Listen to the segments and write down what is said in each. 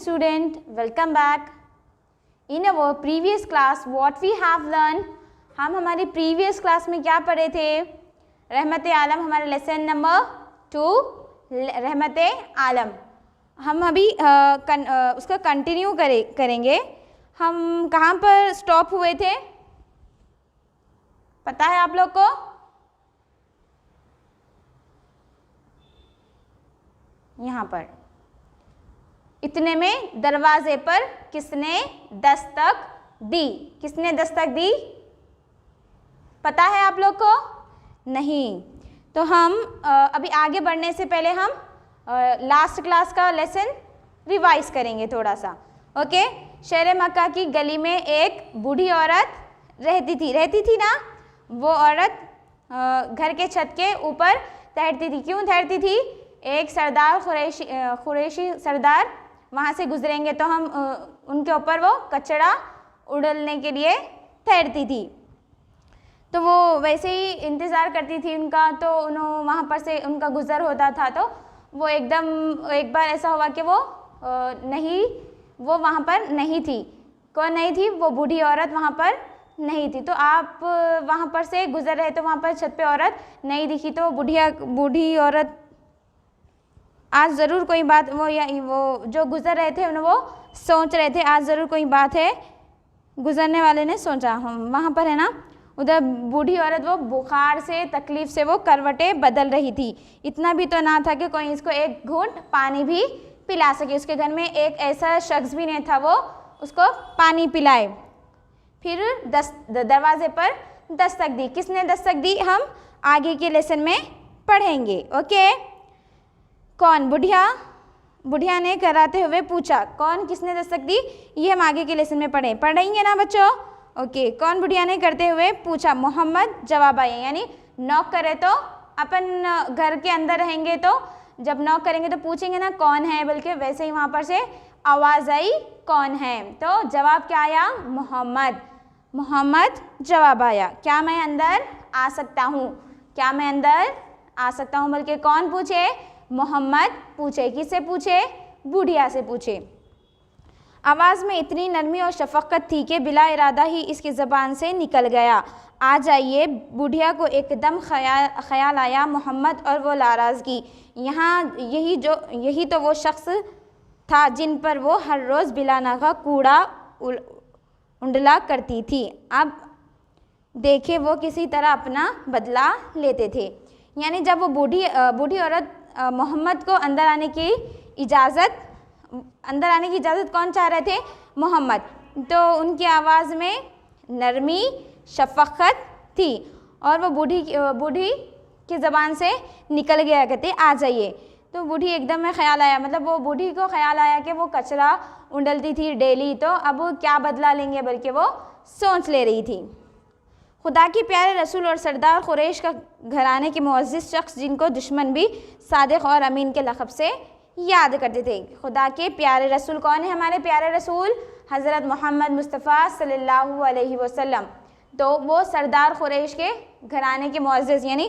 student, welcome back. In our previous class what we have learned, हम हमारी previous class में क्या पढ़े थे? रहमत आलम हमारा लेसन नंबर 2 रहमत आलम। हम अभी उसका कंटिन्यू करेंगे। हम कहाँ पर स्टॉप हुए थे पता है आप लोग को? यहाँ पर इतने में दरवाजे पर किसने दस्तक दी? किसने दस्तक दी पता है आप लोग को? नहीं। तो हम अभी आगे बढ़ने से पहले हम लास्ट क्लास का लेसन रिवाइज करेंगे थोड़ा सा। ओके। शहर मक्का की गली में एक बूढ़ी औरत रहती थी ना। वो औरत घर के छत के ऊपर ठहरती थी। क्यों ठहरती थी? एक सरदार कुरैशी सरदार वहाँ से गुजरेंगे तो हम उनके ऊपर वो कचरा उड़ाने के लिए ठहरती थी। तो वो वैसे ही इंतज़ार करती थी उनका। तो उन्होंने वहाँ पर से उनका गुज़र होता था तो वो एकदम एक बार ऐसा हुआ कि वो वहाँ पर नहीं थी। कौन नहीं थी? वो बूढ़ी औरत वहाँ पर नहीं थी। तो आप वहाँ पर से गुज़र रहे तो वहाँ पर छत पे औरत नहीं दिखी। तो बूढ़ी औरत आज ज़रूर कोई बात वो जो गुज़र रहे थे वो सोच रहे थे आज ज़रूर कोई बात है। गुज़रने वाले ने सोचा हम वहाँ पर है ना। उधर बूढ़ी औरत वो बुखार से तकलीफ़ से वो करवटें बदल रही थी। इतना भी तो ना था कि कोई इसको एक घूंट पानी भी पिला सके। उसके घर में एक ऐसा शख्स भी नहीं था वो उसको पानी पिलाए। फिर दरवाजे पर दस्तक दी। किसने दस्तक दी हम आगे के लेसन में पढ़ेंगे। ओके। कौन? बुढ़िया ने कराते हुए पूछा। कौन किसने दस्तक दी ये हम आगे के लेसन में पढ़ेंगे ना बच्चों। ओके। कौन बुढ़िया ने करते हुए पूछा? मोहम्मद जवाब आया। यानी नॉक करे तो अपन घर के अंदर रहेंगे तो जब नॉक करेंगे तो पूछेंगे ना कौन है, बल्कि वैसे ही वहाँ पर से आवाज़ आई कौन है। तो जवाब क्या आया? मोहम्मद जवाब आया। क्या मैं अंदर आ सकता हूँ? क्या मैं अंदर आ सकता हूँ? बल्कि कौन पूछे? मोहम्मद पूछे। किससे पूछे? बुढ़िया से पूछे। आवाज़ में इतनी नरमी और शफ़क़त थी कि बिला इरादा ही इसकी ज़बान से निकल गया। आ जाइए। बुढ़िया को एकदम ख्याल आया मोहम्मद और वो नाराज़गी। यहाँ यही तो वो शख्स था जिन पर वो हर रोज़ बिला नागा कूड़ा उंडला करती थी। अब देखे वो किसी तरह अपना बदला लेते थे। यानी जब वो बूढ़ी औरत मोहम्मद को अंदर आने की इजाज़त कौन चाह रहे थे? मोहम्मद। तो उनकी आवाज़ में नरमी शफ़क़त थी और वो बूढ़ी की ज़बान से निकल गया कहते आ जाइए। तो बूढ़ी एकदम में ख्याल आया, मतलब वो बूढ़ी को ख्याल आया कि वो कचरा उंडलती थी डेली, तो अब क्या बदला लेंगे, बल्कि वो सोच ले रही थी। खुदा के प्यारे रसूल और सरदार कुरैश का घराने के मुअज़्ज़िज़ शख्स जिनको दुश्मन भी सादिक़ और अमीन के लक़ब से याद करते थे। खुदा के प्यारे रसूल कौन है? हमारे प्यारे रसूल हज़रत मोहम्मद मुस्तफ़ा सल्लल्लाहु अलैहि वसल्लम। तो वो सरदार कुरैश के घराने के मुअज़्ज़िज़ यानी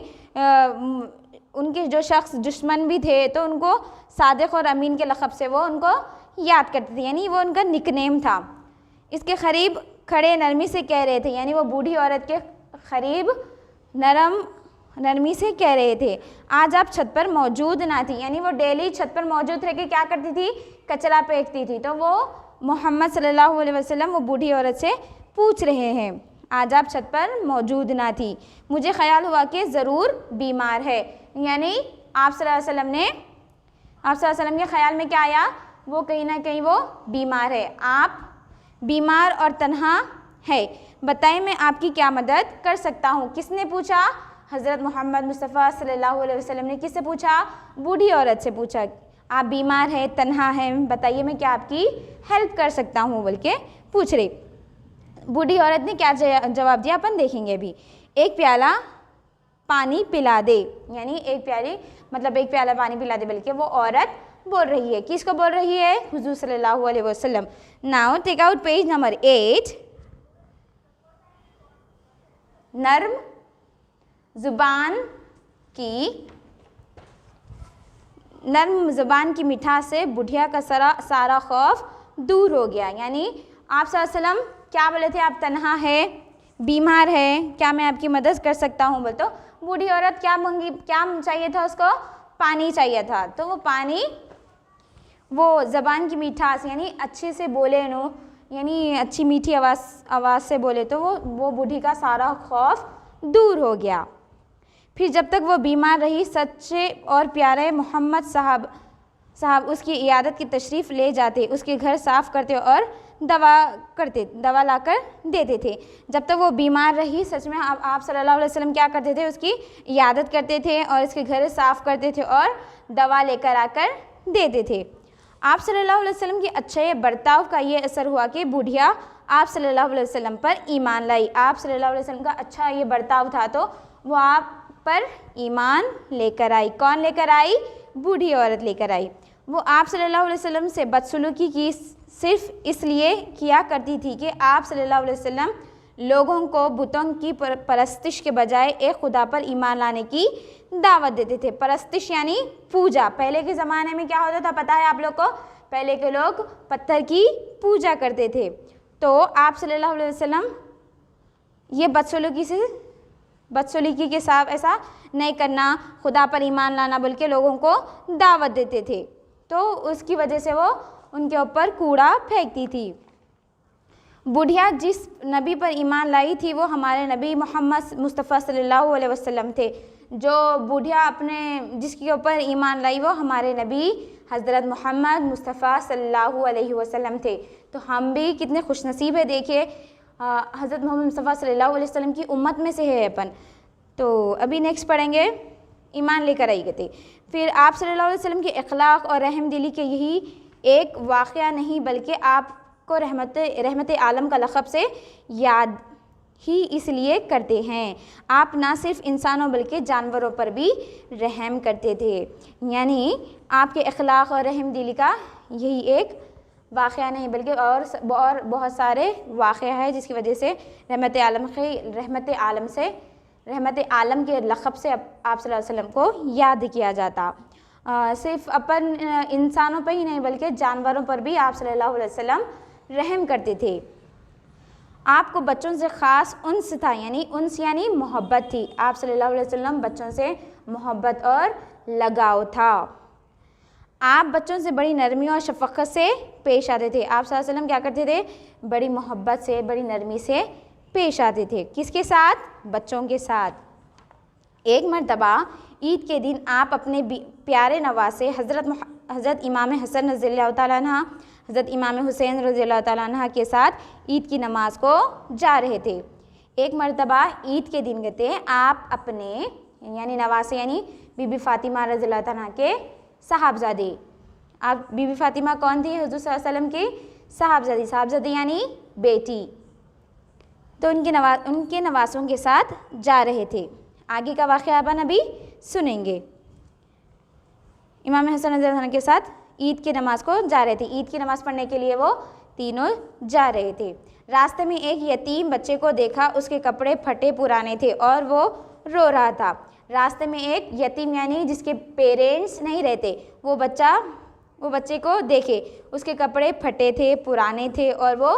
उनके जो शख्स दुश्मन भी थे तो उनको सादिक़ और अमीन के लक़ब से वो उनको याद करते थे, यानी वो उनका निकनेम था। इसके करीब खड़े नरमी से कह रहे थे, यानी वो बूढ़ी औरत के करीब नरमी से कह रहे थे आज आप छत पर मौजूद ना थी। यानी वो डेली छत पर मौजूद रह के क्या करती थी? कचरा फेंकती थी। तो वो मोहम्मद सल्लल्लाहु अलैहि वसल्लम वो बूढ़ी औरत से पूछ रहे हैं आज आप छत पर मौजूद ना थी। मुझे ख्याल हुआ कि ज़रूर बीमार है। यानी आप सल्लल्लाहु अलैहि वसल्लम के ख्याल में क्या आया? वो कहीं ना कहीं वो बीमार है। आप बीमार और तन्हा है, बताएं मैं आपकी क्या मदद कर सकता हूँ। किसने पूछा? हज़रत मोहम्मद मुस्तफ़ा सल्लल्लाहु अलैहि वसल्लम ने किससे पूछा? बूढ़ी औरत से पूछा। आप बीमार हैं, तन्हा हैं, बताइए मैं क्या आपकी हेल्प कर सकता हूँ, बल्कि पूछ रही। बूढ़ी औरत ने क्या जवाब दिया अपन देखेंगे अभी। एक प्याला पानी पिला दे, यानी एक प्याला पानी पिला दे, बल्कि वो औरत बोल रही है। किसको बोल रही है? हुजूर सल्लल्लाहु अलैहि वसल्लम। Now take out page number 8। नर्म जुबान की नर्म ज़ुबान की मिठास से बुढ़िया का सारा खौफ दूर हो गया। यानी आप सल्लल्लाहु अलैहि वसल्लम क्या बोले थे, आप तन्हा है, बीमार है, क्या मैं आपकी मदद कर सकता हूँ? बोल तो बूढ़ी औरत क्या मांगी, क्या चाहिए था उसको? पानी चाहिए था। तो वो पानी, वो ज़बान की मिठास यानी अच्छे से बोले नो, यानी अच्छी मीठी आवाज़ से बोले तो वो बूढ़ी का सारा खौफ दूर हो गया। फिर जब तक वो बीमार रही, सच्चे और प्यारे मोहम्मद साहब उसकी इयादत की तशरीफ़ ले जाते, उसके घर साफ़ करते और दवा लाकर देते थे। जब तक वो बीमार रही, सच में आप सल्लल्लाहु अलैहि वसल्लम क्या करते थे? उसकी इयादत करते थे और इसके घर साफ़ करते थे और दवा लेकर आकर देते थे। आप सल्लल्लाहु अलैहि वसल्लम के अच्छे बर्ताव का ये असर हुआ कि बूढ़िया आप सल्लल्लाहु अलैहि वसल्लम पर ईमान लाई। आप सल्लल्लाहु अलैहि वसल्लम का अच्छा ये बर्ताव था तो वो आप पर ईमान लेकर आई। कौन लेकर आई? बूढ़ी औरत लेकर आई। वो आप सल्लल्लाहु अलैहि वसल्लम से बदसलूकी की सिर्फ इसलिए किया करती थी कि आप सल्लल्लाहु अलैहि वसल्लम लोगों को बुतों की परस्तिश के बजाय एक खुदा पर ईमान लाने की दावत देते थे। परस्तिश यानी पूजा। पहले के ज़माने में क्या होता था पता है आप लोग को? पहले के लोग पत्थर की पूजा करते थे। तो आप सल्लल्लाहु अलैहि वसल्लम ये बदसलूकी के साथ ऐसा नहीं करना, खुदा पर ईमान लाना बोल के लोगों को दावत देते थे। तो उसकी वजह से वो उनके ऊपर कूड़ा फेंकती थी। बुढ़िया जिस नबी पर ईमान लाई थी वो हमारे नबी मोहम्मद मुस्तफ़ा सल्लल्लाहु अलैहि वसल्लम थे। जो बुढ़िया जिसके ऊपर ईमान लाई वो हमारे नबी हज़रत मोहम्मद मुस्तफ़ा सल्लल्लाहु अलैहि वसल्लम थे। तो हम भी कितने खुशनसीब है, देखिए हज़रत मोहम्मद मुस्तफ़ा सल्लल्लाहु अलैहि वसल्लम की उम्मत में से है अपन। तो अभी नेक्स्ट पढ़ेंगे, ईमान लेकर आई गए थे। फिर आप सल्लल्लाहु अलैहि वसल्लम के अखलाक और रहम दिली के यही एक वाक़या नहीं बल्कि आपको रहमत आलम का लक़ब से याद ही इसलिए करते हैं। आप ना सिर्फ इंसानों बल्कि जानवरों पर भी रहम करते थे। यानी आपके अखलाक और रहम दिली का यही एक वाक़या नहीं बल्कि और बहुत सारे वाक़या है जिसकी वजह से रहमत आलम के लक़ब से आप सल्लल्लाहु अलैहि वसल्लम को याद किया जाता। सिर्फ अपन इंसानों पर ही नहीं बल्कि जानवरों पर भी आप सल्लल्लाहु अलैहि वसल्लम रहम करते थे। आपको बच्चों से ख़ास उन्स था, यानी उन्स यानी मोहब्बत थी। आप सल्लल्लाहु अलैहि वसल्लम बच्चों से मोहब्बत और लगाव था। आप बच्चों से बड़ी नरमी और शफ़क़त से पेश आते थे। आप सल्लल्लाहु अलैहि वसल्लम क्या करते थे? बड़ी मोहब्बत से, बड़ी नरमी से पेश आते थे। किसके साथ? बच्चों के साथ। एक मरतबा ईद के दिन आप अपने प्यारे नवासे हज़रत इमाम हसन रज़ियल्लाहु ताला अन्हा, हज़रत इमाम हुसैन रज़ियल्लाहु ताला अन्हा के साथ ईद की नमाज को जा रहे थे। एक मरतबा ईद के दिन कहते आप अपने यानी नवासे यानी बीबी फ़ातिमा रज़ियल्लाहु ताला अन्हा के साहबजादे। आप बीबी फ़ातिमा कौन थी? हुज़ूर सल्लल्लाहु अलैहि वसल्लम की साहबजादी यानी बेटी। तो उनके नवासों के साथ जा रहे थे। आगे का वाक़या अपन अभी सुनेंगे। इमाम हसन रज़ियल्लाहु अन्हु के साथ ईद की नमाज़ को जा रहे थे। ईद की नमाज़ पढ़ने के लिए वो तीनों जा रहे थे। रास्ते में एक यतीम बच्चे को देखा, उसके कपड़े फटे पुराने थे और वो रो रहा था। रास्ते में एक यतीम यानी जिसके पेरेंट्स नहीं रहते, वो बच्चे को देखे, उसके कपड़े फटे थे, पुराने थे और वो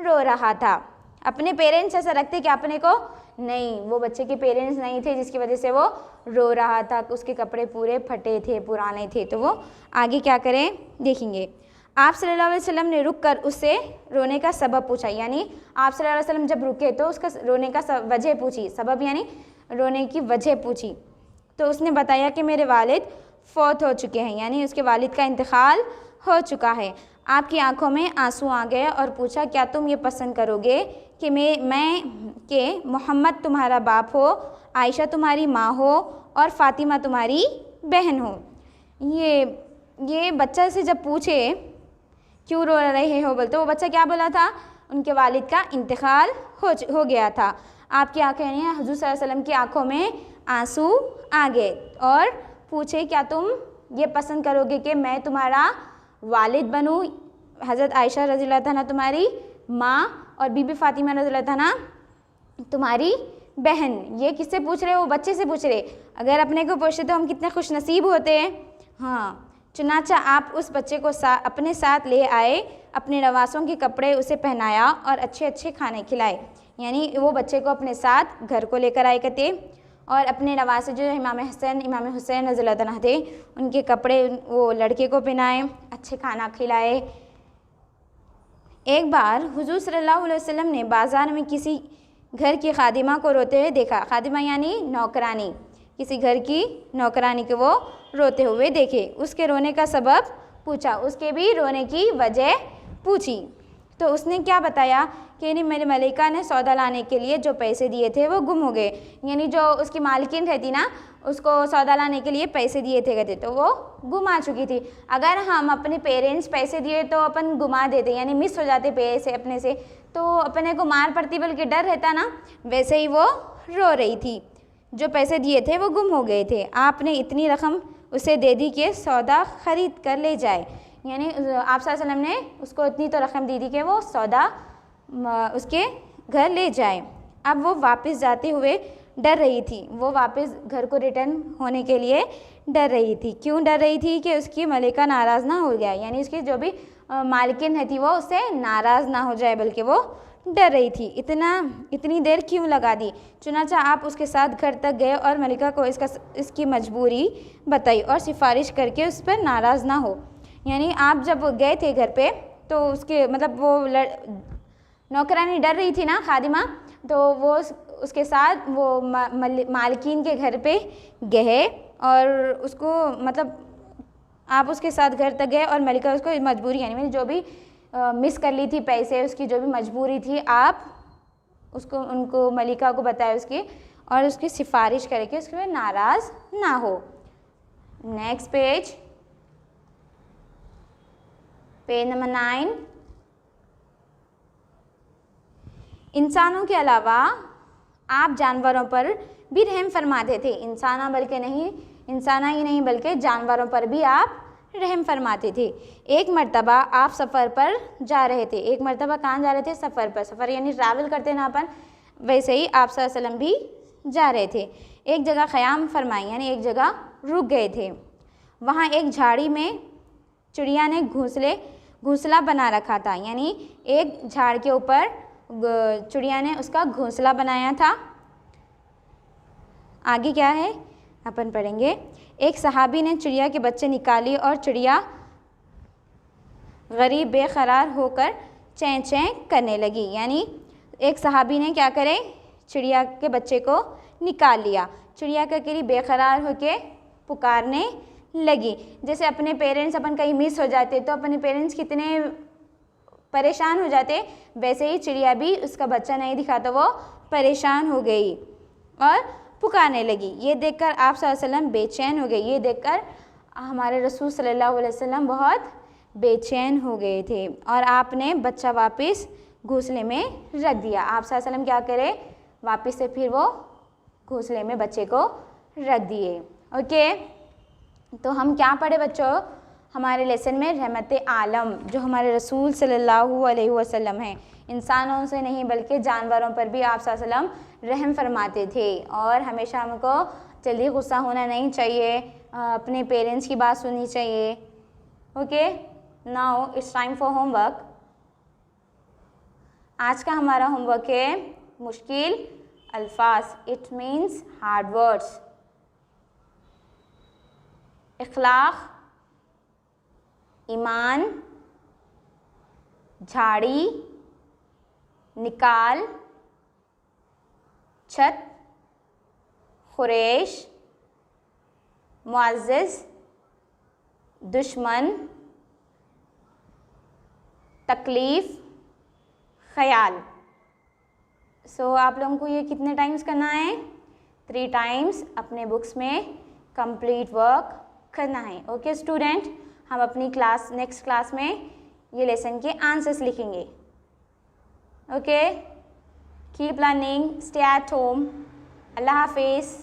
रो रहा था। अपने पेरेंट्स ऐसा रखते कि अपने को नहीं, वो बच्चे के पेरेंट्स नहीं थे जिसकी वजह से वो रो रहा था, उसके कपड़े पूरे फटे थे, पुराने थे। तो वो आगे क्या करें देखेंगे। आप सल्लल्लाहु अलैहि वसल्लम ने रुक कर उससे रोने का सबब पूछा। यानी आप सल्लल्लाहु अलैहि वसल्लम जब रुके तो उसका रोने का वजह पूछी, सबब यानी रोने की वजह पूछी। तो उसने बताया कि मेरे वालिद फौत हो चुके हैं, यानी उसके वालिद का इंतकाल हो चुका है। आपकी आंखों में आंसू आ गए और पूछा क्या तुम ये पसंद करोगे कि मैं मोहम्मद तुम्हारा बाप हो, आयशा तुम्हारी माँ हो और फ़ातिमा तुम्हारी बहन हो। ये बच्चा से जब पूछे क्यों रो रहे हो बोलते, वो बच्चा क्या बोला था? उनके वालिद का इंतकाल हो गया था। आपकी आंखें यानी हुज़ूर सल्लल्लाहु अलैहि वसल्लम की आंखों में आंसू आ गए और पूछे क्या तुम ये पसंद करोगे कि मैं तुम्हारा वालिद बनूँ, हज़रत आयशा रज़ियल्लाहु अन्हा तुम्हारी माँ और बीबी फ़ातिमा रज़ियल्लाहु अन्हा तुम्हारी बहन। ये किससे पूछ रहे? वो बच्चे से पूछ रहे। अगर अपने को पूछते तो हम कितने खुश नसीब होते हैं। हाँ, चुनाचा आप उस बच्चे को अपने साथ ले आए, अपने नवासों के कपड़े उसे पहनाया और अच्छे अच्छे खाने खिलाए। यानी वो बच्चे को अपने साथ घर को लेकर आए कहते, और अपने नवासे जो इमाम हसन इमाम हुसैन रज़ियल्लाहु अन्हु थे उनके कपड़े वो लड़के को पहनाए, अच्छे खाना खिलाए। एक बार हुजूर सल्लल्लाहु अलैहि वसल्लम ने बाज़ार में किसी घर की खादिमा को रोते हुए देखा। खादिमा यानी नौकरानी, किसी घर की नौकरानी को वो रोते हुए देखे। उसके रोने का सबब पूछा, उसके भी रोने की वजह पूछी। तो उसने क्या बताया कि नहीं, मेरी मलिका ने सौदा लाने के लिए जो पैसे दिए थे वो गुम हो गए। यानी जो उसकी मालकिन रहती ना, उसको सौदा लाने के लिए पैसे दिए थे कहते, तो वो गुम आ चुकी थी। अगर हम अपने पेरेंट्स पैसे दिए तो अपन गुमा देते, यानी मिस हो जाते पैसे अपने से, तो अपने को मार पड़ती बल्कि डर रहता ना, वैसे ही वो रो रही थी। जो पैसे दिए थे वो गुम हो गए थे। आपने इतनी रकम उसे दे दी कि सौदा ख़रीद कर ले जाए। यानी आप सल्लल्लाहु अलैहि वसल्लम ने उसको इतनी तो रकम दी थी कि वो सौदा उसके घर ले जाए। अब वो वापस जाते हुए डर रही थी, वो वापस घर को रिटर्न होने के लिए डर रही थी। क्यों डर रही थी? कि उसकी मलिका नाराज़ ना हो जाए, यानी उसकी जो भी मालकिन है थी वो उससे नाराज़ ना हो जाए, बल्कि वो डर रही थी। इतनी देर क्यों लगा दी? चुनाचा आप उसके साथ घर तक गए और मलिका को इसकी मजबूरी बताई और सिफारिश करके उस पर नाराज़ ना हो। यानी आप जब गए थे घर पे तो उसके मतलब वो नौकरानी डर रही थी ना, खादिमा, तो वो उसके साथ वो मालकिन के घर पे गए और उसको मतलब आप उसके साथ घर तक गए और मलिका उसको मजबूरी यानी जो भी मिस कर ली थी पैसे, उसकी जो भी मजबूरी थी, आप उसको उनको मलिका को बताया उसकी, और उसकी सिफारिश करके उसके लिए नाराज़ ना हो। Next page number 9। इंसानों के अलावा आप जानवरों पर भी रहम फरमाते थे। इंसाना ही नहीं बल्कि जानवरों पर भी आप रहम फरमाते थे। एक मर्तबा आप सफ़र पर जा रहे थे। एक मर्तबा कहाँ जा रहे थे? सफ़र पर। सफ़र यानी ट्रैवल करते ना अपन, वैसे ही आप सल्लल्लाहु अलैहि वसल्लम भी जा रहे थे। एक जगह ख़याम फरमाई, यानी एक जगह रुक गए थे। वहाँ एक झाड़ी में चिड़िया ने घोंसला बना रखा था। यानी एक झाड़ के ऊपर चिड़िया ने उसका घोंसला बनाया था। आगे क्या है अपन पढ़ेंगे। एक सहाबी ने चिड़िया के बच्चे निकाली और चिड़िया गरीब बेकरार होकर चैं चैं करने लगी। यानी एक सहाबी ने क्या करे, चिड़िया के बच्चे को निकाल लिया। चिड़िया का करीब बेकरार होकर पुकारने लगी। जैसे अपने पेरेंट्स अपन कहीं मिस हो जाते तो अपने पेरेंट्स कितने परेशान हो जाते, वैसे ही चिड़िया भी उसका बच्चा नहीं दिखा तो वो परेशान हो गई और पुकारने लगी। ये देखकर आप सल्लल्लाहु अलैहि वसल्लम बेचैन हो गए। ये देखकर हमारे रसूल सल्लल्लाहु अलैहि वसल्लम बहुत बेचैन हो गए थे और आपने बच्चा वापस घोंसले में रख दिया। आप सल्लल्लाहु अलैहि वसल्लम क्या करे, वापस से फिर वो घोंसले में बच्चे को रख दिए। ओके, तो हम क्या पढ़े बच्चों हमारे लेसन में? रहमत आलम जो हमारे रसूल सल्लल्लाहु अलैहि वसल्लम हैं, इंसानों से नहीं बल्कि जानवरों पर भी आप सल्लल्लाहु अलैहि वसल्लम रहम फरमाते थे। और हमेशा हमको जल्दी गुस्सा होना नहीं चाहिए, अपने पेरेंट्स की बात सुननी चाहिए। Okay, now it's time for homework. आज का हमारा होमवर्क है मुश्किल अल्फाज, इट मीन्स हार्ड वर्ड्स। इखलाक, ईमान, झाड़ी, निकाल, छत, खुरेश, मुअज़्ज़िज़, दुश्मन, तकलीफ़, ख़याल। सो आप लोगों को ये कितने टाइम्स करना है? 3 टाइम्स अपने बुक्स में कंप्लीट वर्क करना है। ओके स्टूडेंट, हम अपनी नेक्स्ट क्लास में ये लेसन के आंसर्स लिखेंगे। Okay, keep learning, stay at home. Allah हाफिज़।